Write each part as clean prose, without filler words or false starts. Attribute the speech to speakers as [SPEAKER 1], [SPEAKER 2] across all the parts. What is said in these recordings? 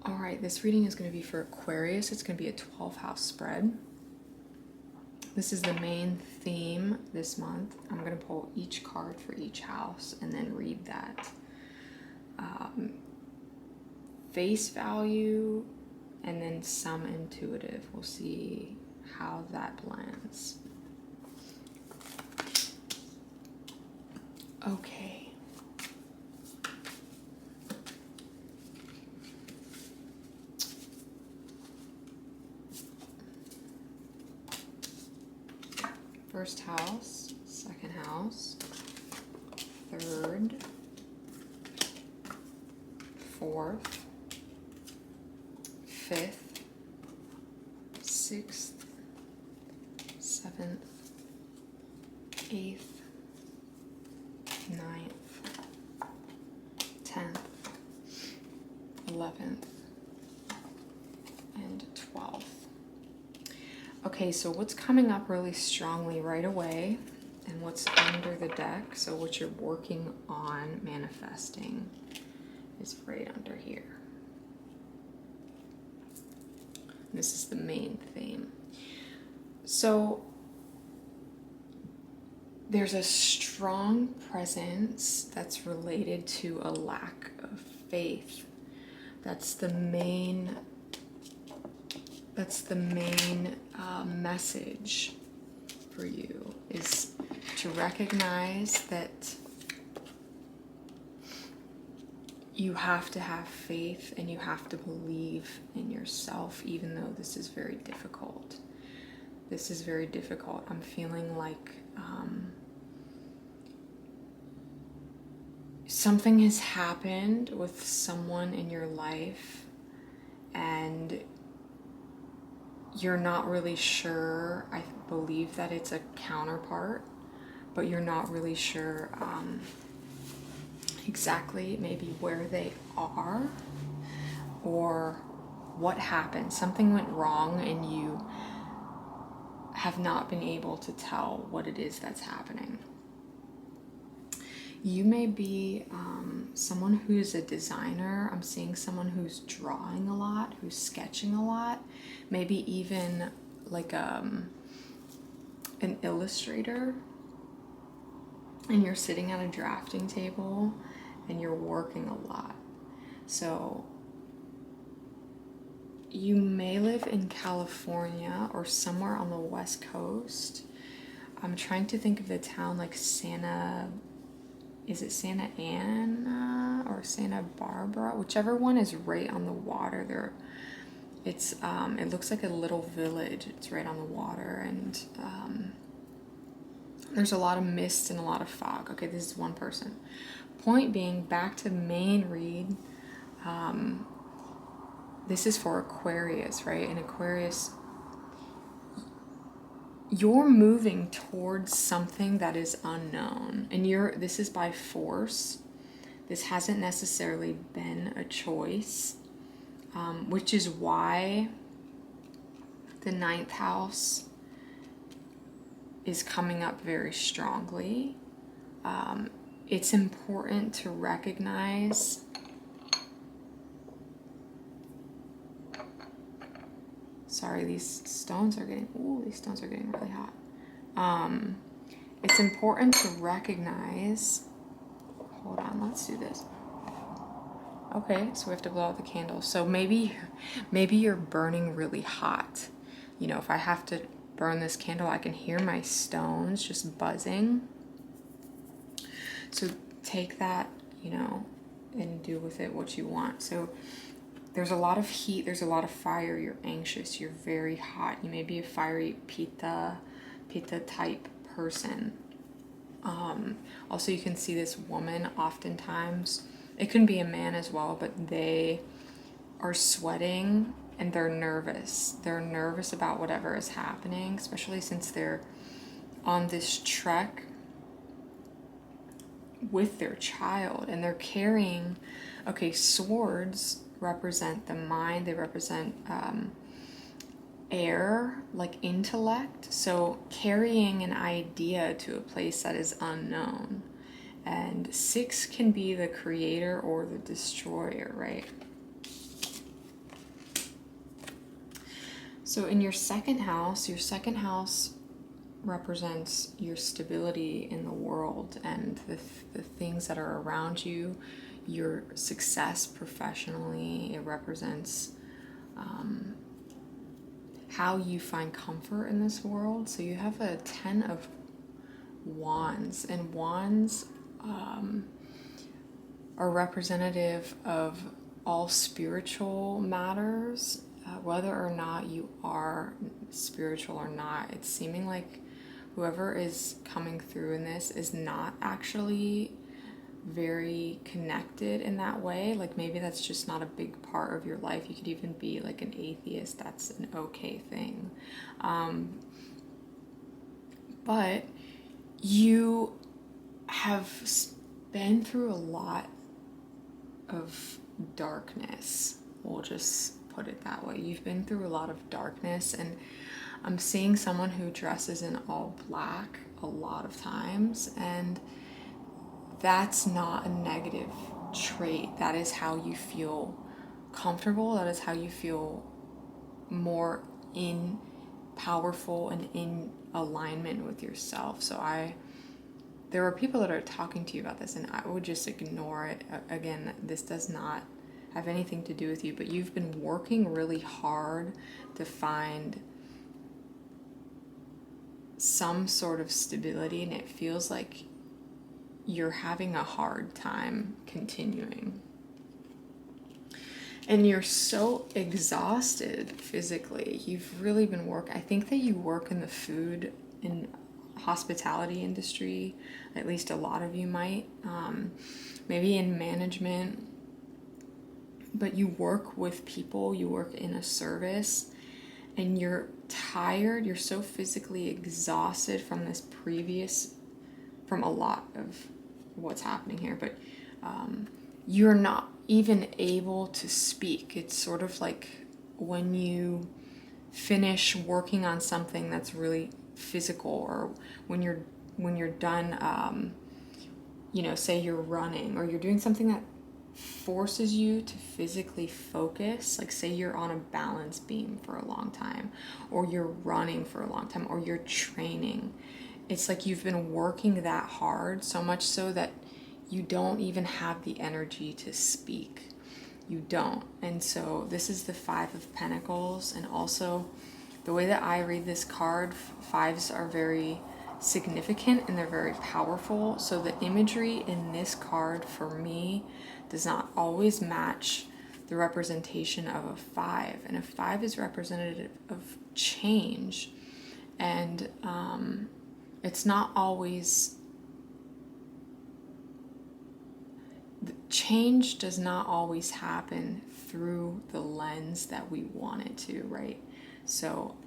[SPEAKER 1] All right, this reading is going to be for Aquarius. It's going to be a 12-house spread. This is the main theme this month. I'm going to pull each card for each house and then read that. Face value and then some intuitive. We'll see how that blends. Okay. First house, second house, third, fourth, fifth, sixth, seventh, eighth, ninth, 10th, 11th, and 12th. Okay, so what's coming up really strongly right away and what's under the deck, so what you're working on manifesting, is right under here. This is the main theme. So there's a strong presence that's related to a lack of faith. That's the main message for you, is to recognize that you have to have faith and you have to believe in yourself, even though this is very difficult. This is very difficult. I'm feeling like something has happened with someone in your life and you're not really sure. I believe that it's a counterpart, but you're not really sure exactly maybe where they are or what happened. Something went wrong and you have not been able to tell what it is that's happening. You may be someone who's a designer. I'm seeing someone who's drawing a lot, who's sketching a lot, maybe even like an illustrator, and you're sitting at a drafting table and you're working a lot. So you may live in California or somewhere on the West Coast. I'm trying to think of the town, like is it Santa Ana or Santa Barbara? Whichever one is right on the water there. It's it looks like a little village. It's right on the water, and there's a lot of mist and a lot of fog. Okay, this is one person. Point being, back to the main read, this is for Aquarius, right? And Aquarius, you're moving towards something that is unknown, and this is by force. This hasn't necessarily been a choice, which is why the 9th house is coming up very strongly. It's important to recognize these stones are getting really hot. It's important to recognize, hold on, let's do this. Okay, so we have to blow out the candle. So maybe you're burning really hot. You know, if I have to burn this candle, I can hear my stones just buzzing. So take that, you know, and do with it what you want. So there's a lot of heat, there's a lot of fire, you're anxious, you're very hot. You may be a fiery pitta type person. Also, you can see this woman oftentimes, it can be a man as well, but they are sweating and they're nervous. They're nervous about whatever is happening, especially since they're on this trek with their child and they're carrying, okay, swords represent the mind, they represent air, like intellect. So carrying an idea to a place that is unknown. And 6 can be the creator or the destroyer, right? So in your second house represents your stability in the world and the things that are around you, your success professionally. It represents how you find comfort in this world. So you have a 10 of Wands, and Wands are representative of all spiritual matters, whether or not you are spiritual or not. It's seeming like whoever is coming through in this is not actually very connected in that way. Like maybe that's just not a big part of your life. You could even be like an atheist. That's an okay thing. But you have been through a lot of darkness. We'll just put it that way. You've been through a lot of darkness, and I'm seeing someone who dresses in all black a lot of times, and that's not a negative trait. That is how you feel comfortable. That is how you feel more powerful and in alignment with yourself. So there are people that are talking to you about this, and I would just ignore it. Again, this does not have anything to do with you, but you've been working really hard to find some sort of stability, and it feels like you're having a hard time continuing. And you're so exhausted physically. You've really been working. I think that you work in the food and hospitality industry. At least a lot of you might. Maybe in management. But you work with people. You work in a service. And you're tired. You're so physically exhausted from a lot of what's happening here. But you're not even able to speak. It's sort of like when you finish working on something that's really physical, or when you're done, say you're running, or you're doing something that forces you to physically focus, like say you're on a balance beam for a long time, or you're running for a long time, or you're training. It's like you've been working that hard, so much so that you don't even have the energy to speak. You don't. And so this is the Five of Pentacles. And also the way that I read this card, fives are very significant and they're very powerful. So the imagery in this card for me does not always match the representation of a five. And a five is representative of change. And it's not always... Change does not always happen through the lens that we want it to, right? So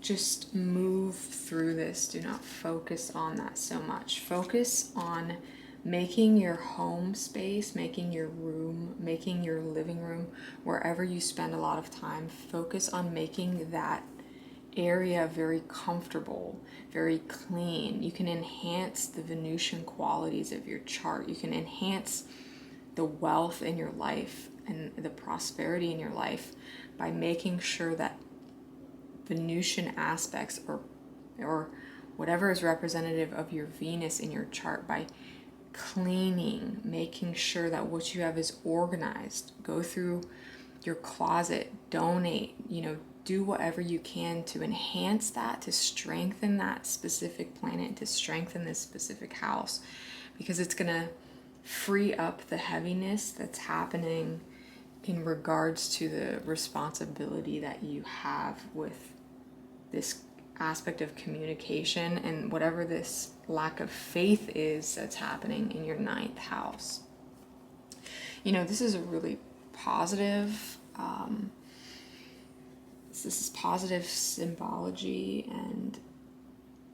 [SPEAKER 1] just move through this. Do not focus on that so much. Focus on making your home space, making your room, making your living room, wherever you spend a lot of time. Focus on making that area very comfortable, very clean. You can enhance the Venusian qualities of your chart. You can enhance the wealth in your life and the prosperity in your life by making sure that Venusian aspects or whatever is representative of your Venus in your chart, by cleaning, making sure that what you have is organized. Go through your closet, donate, do whatever you can to enhance that, to strengthen that specific planet, to strengthen this specific house, because it's going to free up the heaviness that's happening in regards to the responsibility that you have with this aspect of communication and whatever this lack of faith is that's happening in your ninth house. This is a really positive... This is positive symbology, and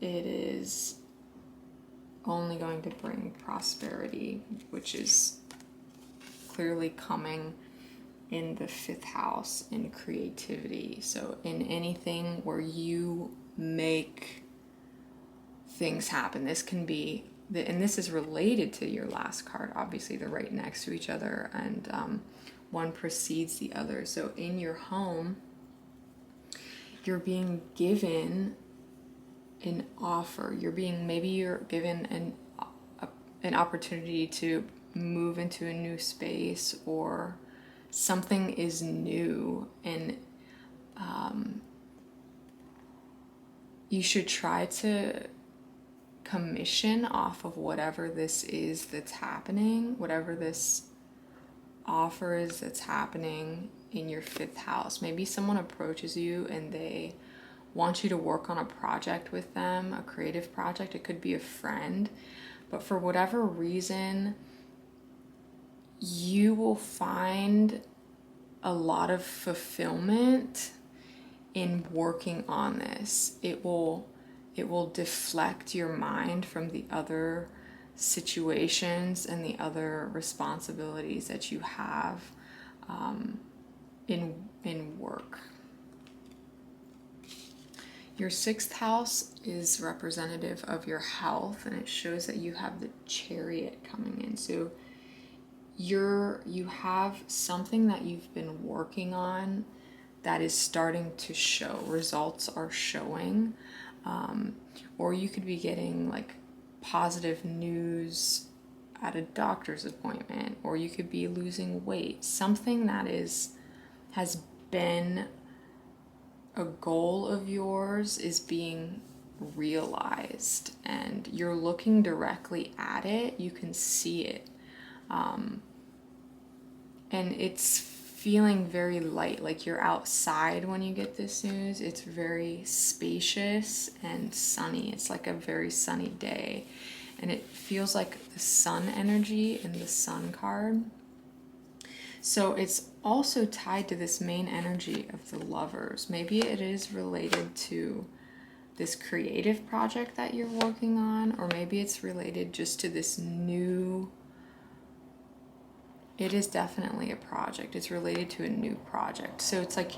[SPEAKER 1] it is only going to bring prosperity, which is clearly coming in the fifth house in creativity. So in anything where you make things happen, this can be, and this is related to your last card, obviously they're right next to each other, and one precedes the other. So in your home, you're being given an offer. Maybe you're given an opportunity to move into a new space, or something is new, and you should try to commission off of whatever this is that's happening, whatever this offer is that's happening in your 5th house. Maybe someone approaches you and they want you to work on a project with them, a creative project. It could be a friend, but for whatever reason, you will find a lot of fulfillment in working on this. It will deflect your mind from the other situations and the other responsibilities that you have in work. Your 6th house is representative of your health, and it shows that you have the Chariot coming in. So you have something that you've been working on that is starting to show. Results are showing. Or you could be getting like positive news at a doctor's appointment, or you could be losing weight. Something that has been a goal of yours is being realized, and you're looking directly at it. You can see it. And it's feeling very light, like you're outside when you get this news. It's very spacious and sunny. It's like a very sunny day, and it feels like the sun energy in the sun card. So it's also tied to this main energy of the Lovers. Maybe it is related to this creative project that you're working on, or maybe it's related just to this new... It is definitely a project. It's related to a new project. So it's like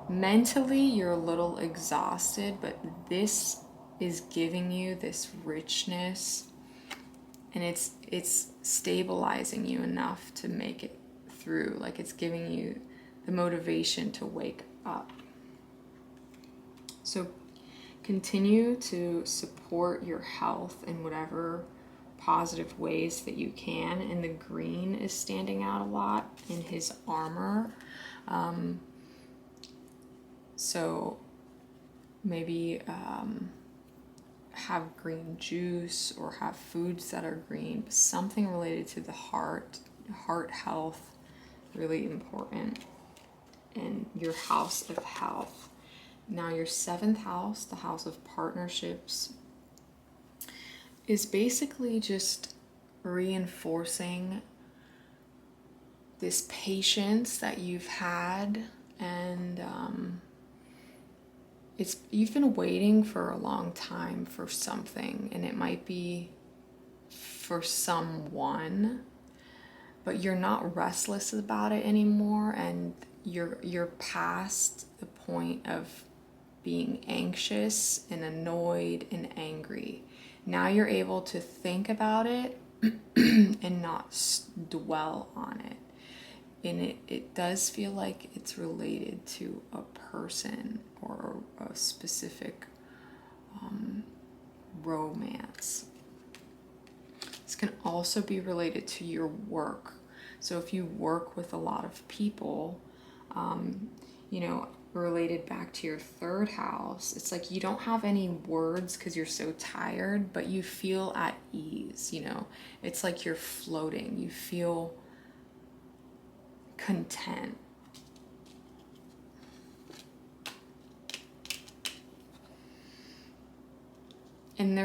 [SPEAKER 1] mentally you're a little exhausted, but this is giving you this richness, and it's stabilizing you enough to make it through. Like it's giving you the motivation to wake up. So continue to support your health in whatever positive ways that you can. And the green is standing out a lot in his armor. So maybe have green juice, or have foods that are green, but something related to the heart health, really important, and your house of health. Now your 7th house, the house of partnerships, is basically just reinforcing this patience that you've had, and you've been waiting for a long time for something, and it might be for someone, but you're not restless about it anymore, and you're past the point of being anxious and annoyed and angry. Now you're able to think about it and not dwell on it. And it does feel like it's related to a person or a specific romance. This can also be related to your work. So if you work with a lot of people, related back to your 3rd house, it's like you don't have any words because you're so tired, but you feel at ease. It's like you're floating. You feel content. And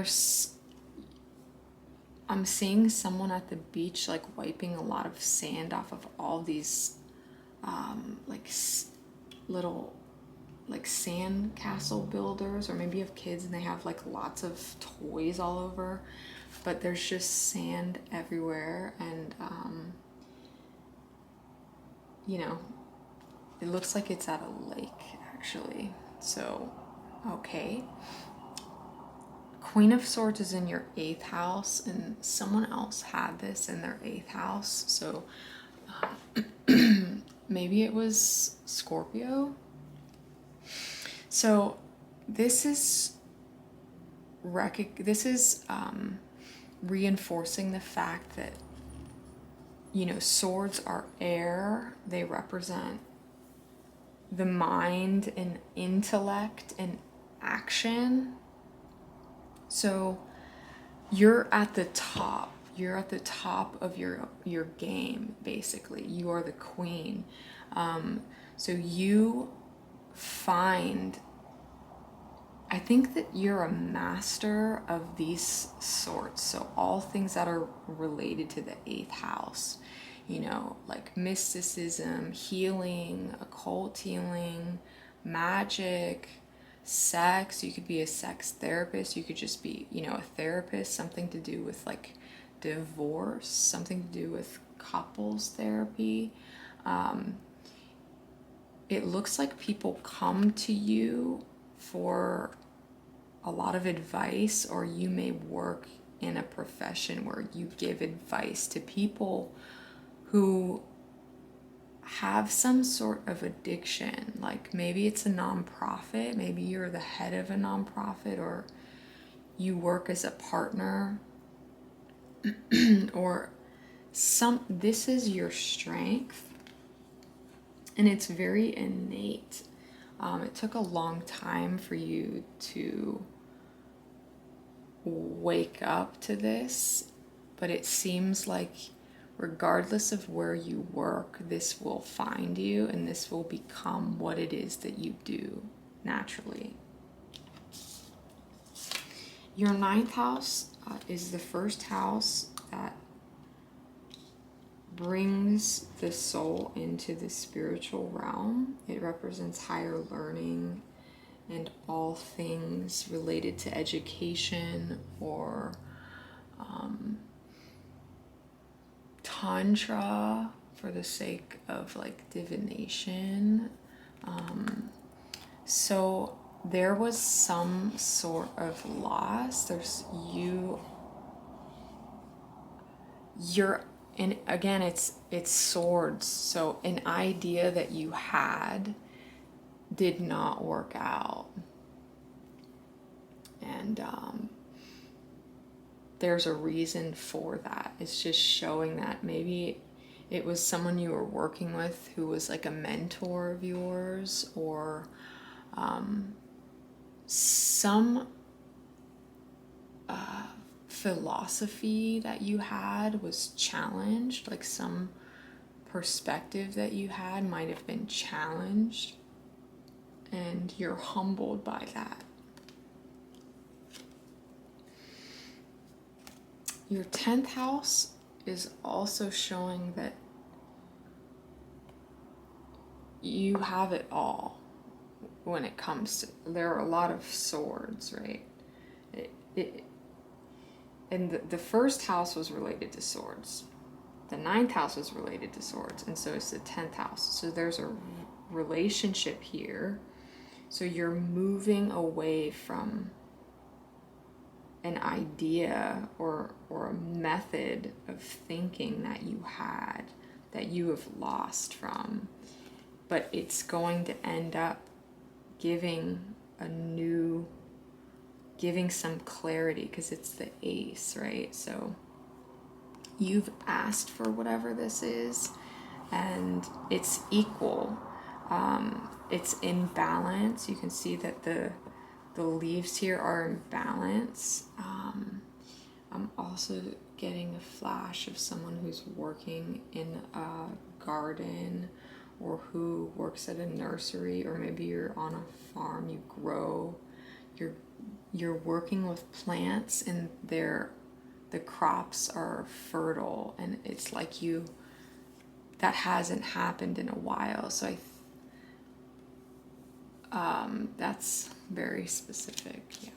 [SPEAKER 1] I'm seeing someone at the beach like wiping a lot of sand off of all these little sand castle builders, or maybe you have kids and they have like lots of toys all over, but there's just sand everywhere, and it looks like it's at a lake actually. So okay, Queen of Swords is in your 8th house, and someone else had this in their 8th house. So Maybe it was Scorpio. So this is reinforcing the fact that, you know, swords are air. They represent the mind and intellect and action. So you're at the top. You're at the top of your game, basically. You are the queen. So you find, I think that you're a master of these sorts. So all things that are related to the 8th house, you know, like mysticism, healing, occult healing, magic, sex. You could be a sex therapist. You could just be, you know, a therapist, something to do with like divorce, something to do with couples therapy. It looks like people come to you for a lot of advice, or you may work in a profession where you give advice to people who have some sort of addiction. Like maybe it's a nonprofit, maybe you're the head of a nonprofit, or you work as a partner, or this is your strength, and it's very innate. It took a long time for you to wake up to this, but it seems like regardless of where you work, this will find you, and this will become what it is that you do naturally. Your 9th house is the first house that brings the soul into the spiritual realm. It represents higher learning and all things related to education or tantra for the sake of like divination. So there was some sort of loss. And again, it's swords. So an idea that you had did not work out. And there's a reason for that. It's just showing that maybe it was someone you were working with who was like a mentor of yours, or some philosophy that you had was challenged, like some perspective that you had might have been challenged, and you're humbled by that. Your 10th house is also showing that you have it all when it comes to, there are a lot of swords, right? And the first house was related to swords. The 9th house was related to swords, and so is the 10th house. So there's a relationship here. So you're moving away from an idea or a method of thinking that you had, that you have lost from. But it's going to end up giving some clarity, because it's the ace, right? So you've asked for whatever this is, and it's equal. It's in balance. You can see that the leaves here are in balance. I'm also getting a flash of someone who's working in a garden, or who works at a nursery, or maybe you're on a farm, you grow, you're working with plants, and the crops are fertile, and it's like that hasn't happened in a while. So that's very specific. Yeah.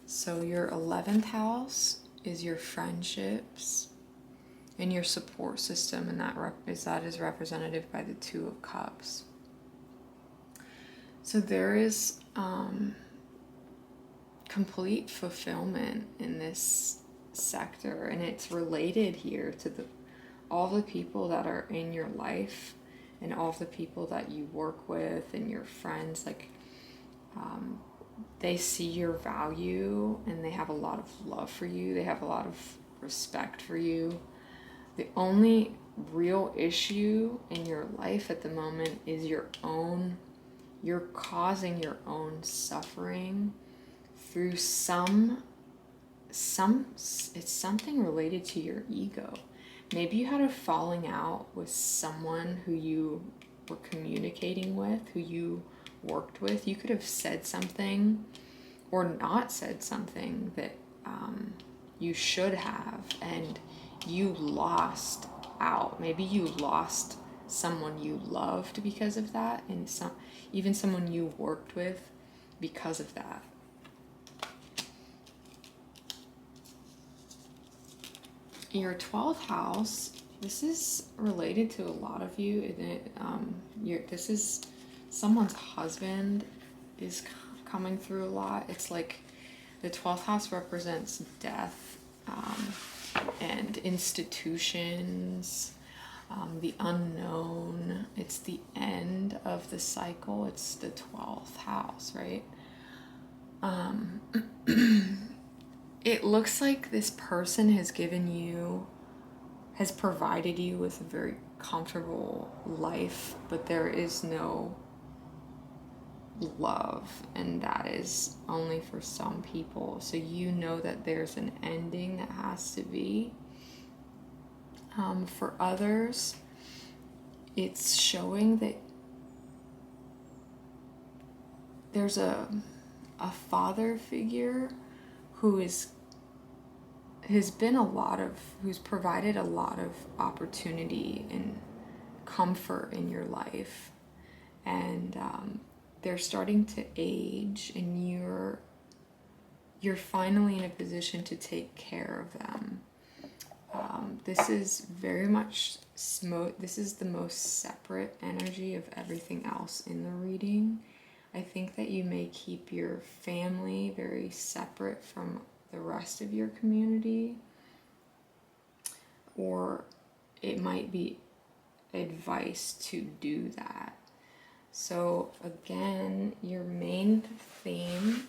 [SPEAKER 1] So your 11th house is your friendships and your support system, and that is represented by the 2 of Cups. So there is complete fulfillment in this sector, and it's related here to all the people that are in your life and all the people that you work with and your friends, like, they see your value and they have a lot of love for you. They have a lot of respect for you. The only real issue in your life at the moment is you're causing your own suffering through it's something related to your ego. Maybe you had a falling out with someone who you were communicating with, who you worked with. You could have said something or not said something that you should have, and you lost out. Maybe you lost someone you loved because of that, and even someone you worked with because of that. Your 12th house, this is related to a lot of you. This is someone's husband is coming through a lot. It's like the 12th house represents death and institutions, the unknown. It's the end of the cycle. It's the 12th house, right? It looks like this person has provided you with a very comfortable life, but there is no love, and that is only for some people. So you know that there's an ending that has to be. For others, it's showing that there's a father figure who's provided a lot of opportunity and comfort in your life, and they're starting to age, and you're finally in a position to take care of them. This is very much this is the most separate energy of everything else in the reading. I think that you may keep your family very separate from the rest of your community, or it might be advice to do that. So again, your main theme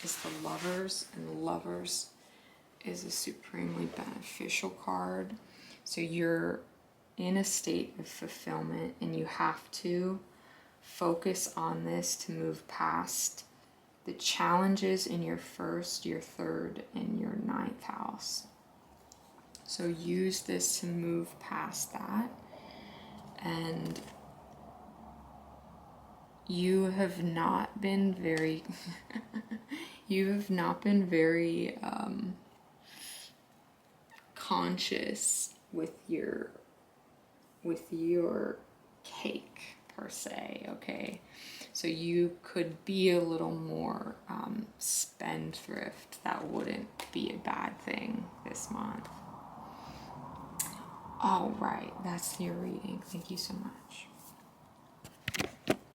[SPEAKER 1] is the Lovers, and the Lovers is a supremely beneficial card. So you're in a state of fulfillment, and you have to focus on this to move past the challenges in your 1st, your 3rd, and your 9th house. So use this to move past that. And you have not been very conscious with your cake per se, okay? So you could be a little more spendthrift. That wouldn't be a bad thing this month. All right, that's your reading. Thank you so much.